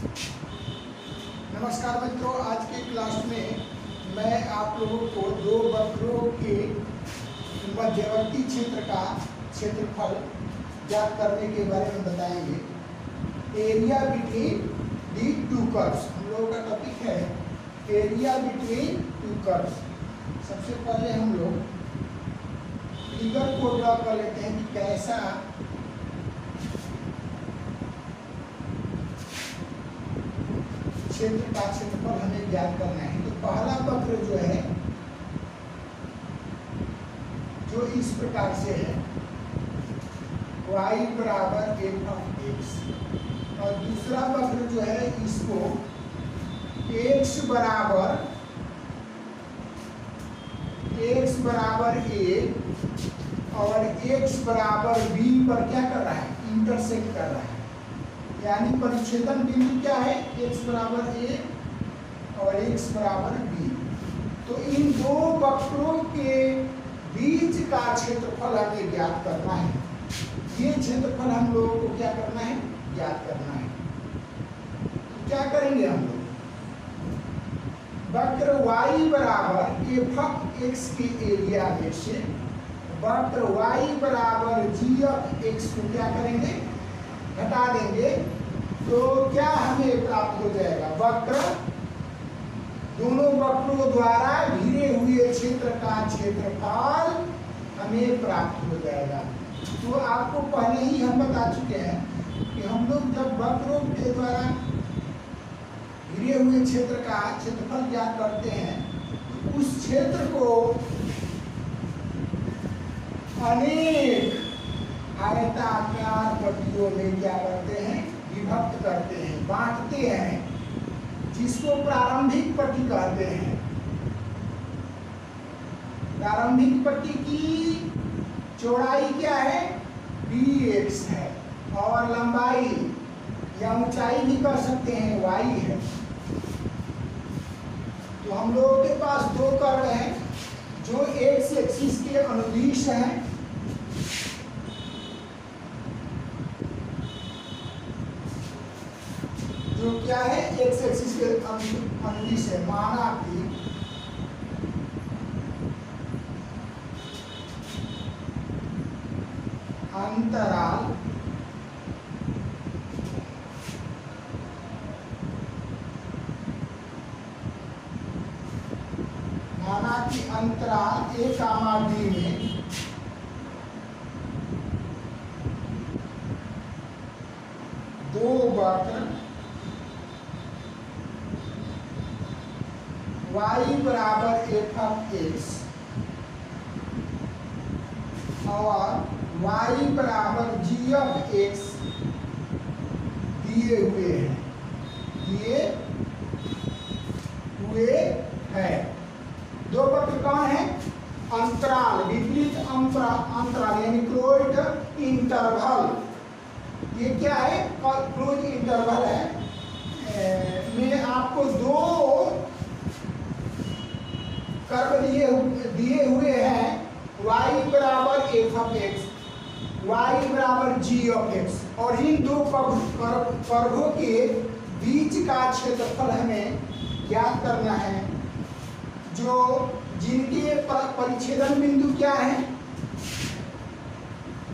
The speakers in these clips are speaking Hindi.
नमस्कार मित्रों, आज की क्लास में मैं आप लोगों को दो वक्रों के मध्यवर्ती क्षेत्र का क्षेत्रफल ज्ञात करने के बारे में बताएंगे। Area between the to curves हम लोगों का टॉपिक है, एरिया बिटवीन टू कर्व्स। सबसे पहले हम लोग फिगर को ड्रॉ कर लेते हैं कि कैसा क्षेत्र का क्षेत्रफल हमें ज्ञात करना है। तो पहला वक्र जो है, जो इस प्रकार से है, y बराबर एफ ऑफ एक्स, और दूसरा वक्र जो है इसको x बराबर a और x बराबर b पर क्या कर रहा है, इंटरसेक्ट कर रहा है। यानी परिच्छेदन बिंदु क्या है, x बराबर a और x बराबर b। तो इन दो वक्रों के बीच का क्षेत्रफल हमें ज्ञात करना है। ये क्षेत्रफल हम लोगों को क्या करना है, ज्ञात करना है। तो क्या करेंगे हम लोग, वक्र y बराबर एफ ऑफ एक्स के एरिया में से वक्र y बराबर जी ऑफ एक्स को क्या करेंगे, हटा देंगे। तो क्या हमें प्राप्त हो जाएगा, वक्र दोनों वक्रों द्वारा घिरे हुए क्षेत्र का क्षेत्रफल हमें प्राप्त हो जाएगा। तो आपको पहले ही हम बता चुके हैं कि हम लोग जब वक्रों के द्वारा घिरे हुए क्षेत्र का क्षेत्रफल ज्ञात करते हैं, तो उस क्षेत्र को अनेक आयताकार पट्टियों में क्या करते हैं, विभक्त करते हैं, बांटते हैं, जिसको प्रारंभिक पट्टी कहते हैं। प्रारंभिक पट्टी की चौड़ाई क्या है, bx है, और लंबाई या ऊंचाई भी कर सकते हैं, y है। तो हम लोगों के पास दो कर्व हैं जो एक्स एक्सिस के अनुदिश हैं। जो क्या है, एक्स एक्सिस के अनुदिश है। माना कि अंतराल ए कामा बी में दो वक्र y बराबर एफ ऑफ एक्स और y बराबर जी ऑफ एक्स दिए हुए हैं। दो वक्र कौन है, अंतराल, विपरीत अंतराल यानी क्लोज्ड इंटरवल। ये क्या है, क्लोज इंटरवल है। में आपको दो कर्व दिए हुए हैं, y बराबर एफ ऑफ एक्स, y बराबर जी ऑफ एक्स, और इन दो कर्वों के बीच का क्षेत्रफल हमें ज्ञात करना है। जो जिनके परिच्छेदन बिंदु क्या है,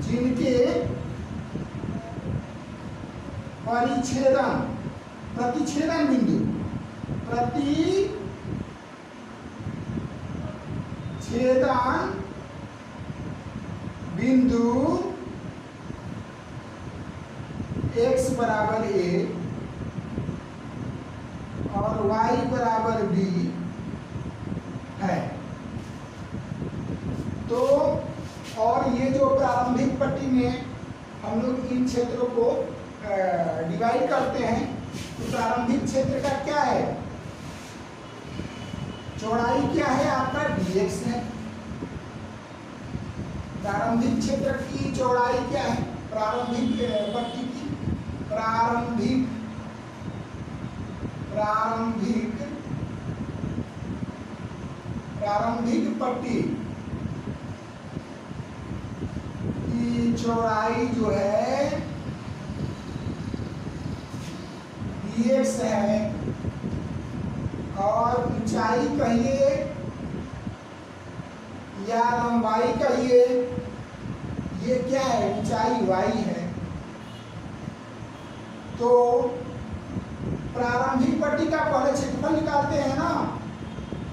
जिनके प्रतिच्छेदन बिंदु x बराबर a और y बराबर b है। तो और ये जो प्रारंभिक पट्टी में हम लोग इन क्षेत्रों को डिवाइड करते हैं, तो प्रारंभिक क्षेत्र का क्या है, चौड़ाई क्या है आपका, dx है। प्रारंभिक क्षेत्र की चौड़ाई क्या है, प्रारंभिक पट्टी की प्रारंभिक पट्टी की चौड़ाई जो है dx है और ऊंचाई कहिए या लंबाई कहिए, ये क्या है, ऊंचाई y है। तो प्रारंभिक पट्टी का पहले क्षेत्रफल निकालते हैं ना।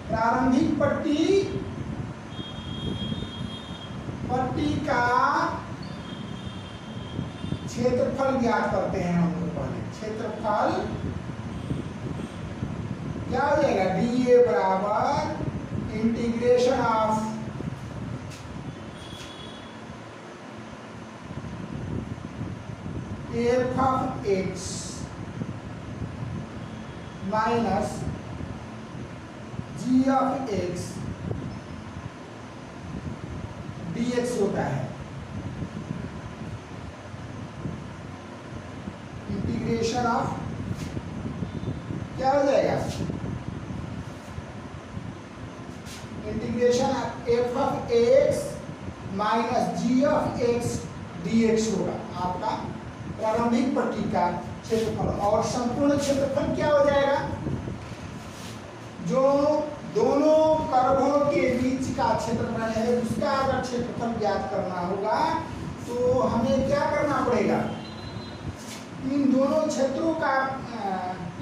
प्रारंभिक पट्टी का क्षेत्रफल ज्ञात करते हैं हम लोग पहले। क्षेत्रफल क्या हो जाएगा, dA बराबर integration of f of x minus g of x dx होता है। इंटीग्रेशन ऑफ क्या हो जाएगा, integration f of x minus g of x dx होगा आपका प्रारंभिक पट्टी का क्षेत्रफल। और संपूर्ण क्षेत्रफल क्या हो जाएगा, जो दोनों कर्वों के बीच का क्षेत्रफल है उसका अगर क्षेत्रफल ज्ञात करना होगा तो हमें क्या करना पड़ेगा, इन दोनों क्षेत्रों का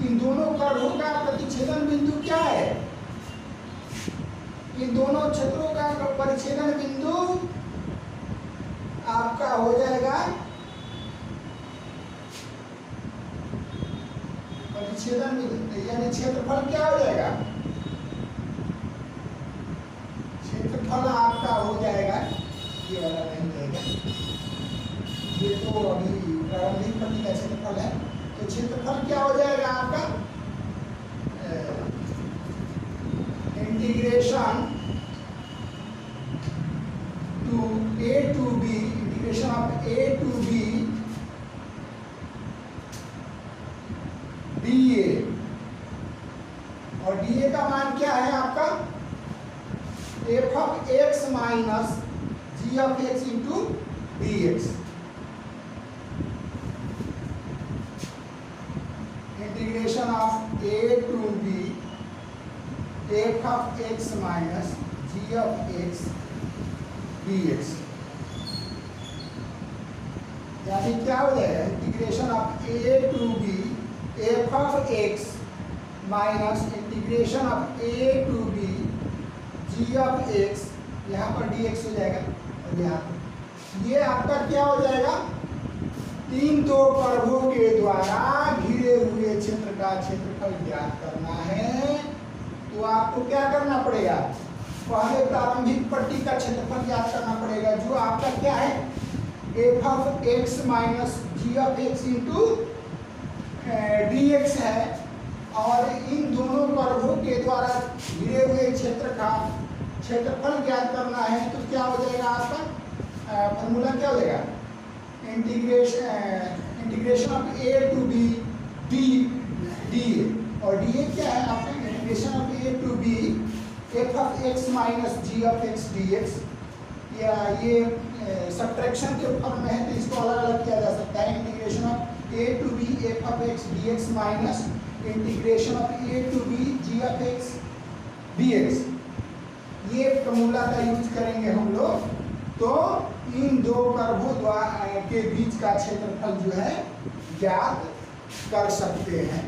इन दोनों कर्वों का प्रतिच्छेदन बिंदु क्या है, इन दोनों क्षेत्रों का परिच्छेदन बिंदु आपका हो जाएगा परिच्छेदन बिंदु, यानी क्षेत्रफल क्या हो जाएगा, क्षेत्रफल आपका हो जाएगा, ये वाला नहीं रहेगा, ये तो अभी प्रारंभिक पट्टी का क्षेत्रफल है। तो क्षेत्रफल क्या हो जाएगा आपका, integration to a to b, integration of a to b dA, और dA का मान क्या है आपका, f of x minus g of x into dx। Integration of a to b f of x minus g of x dx, यानी क्या हो जाएगा, integration of a to b f of x minus integration of a to b g of x, यहाँ पर dx हो जाएगा। और यहाँ पर ये आपका क्या हो जाएगा, इन दो कर्वों के द्वारा घिरे हुए क्षेत्र का क्षेत्रफल ज्ञात करना है। तो आपको क्या करना पड़ेगा, पहले प्रारंभिक पट्टी का क्षेत्रफल ज्ञात करना पड़ेगा, जो आपका क्या है, f of x minus g of x into dx है। और इन दोनों कर्वों के द्वारा घिरे हुए क्षेत्र का क्षेत्रफल ज्ञात करना है। तो क्या हो जाएगा आपका, फॉर्मूला क्या हो जाएगा, integration of a to b dA, और dA क्या है आपका, integration of a to b f of x minus g of x dx। या ये सब्ट्रैक्शन के फॉर्म में है तो इसको अलग अलग किया जा सकता है। Integration of a to b f of x dx minus integration of a to b g of x dx, ये फॉर्मूला का यूज करेंगे हम लोग। तो इन दो कर्वों द्वारा के बीच का क्षेत्रफल जो है ज्ञात कर सकते हैं।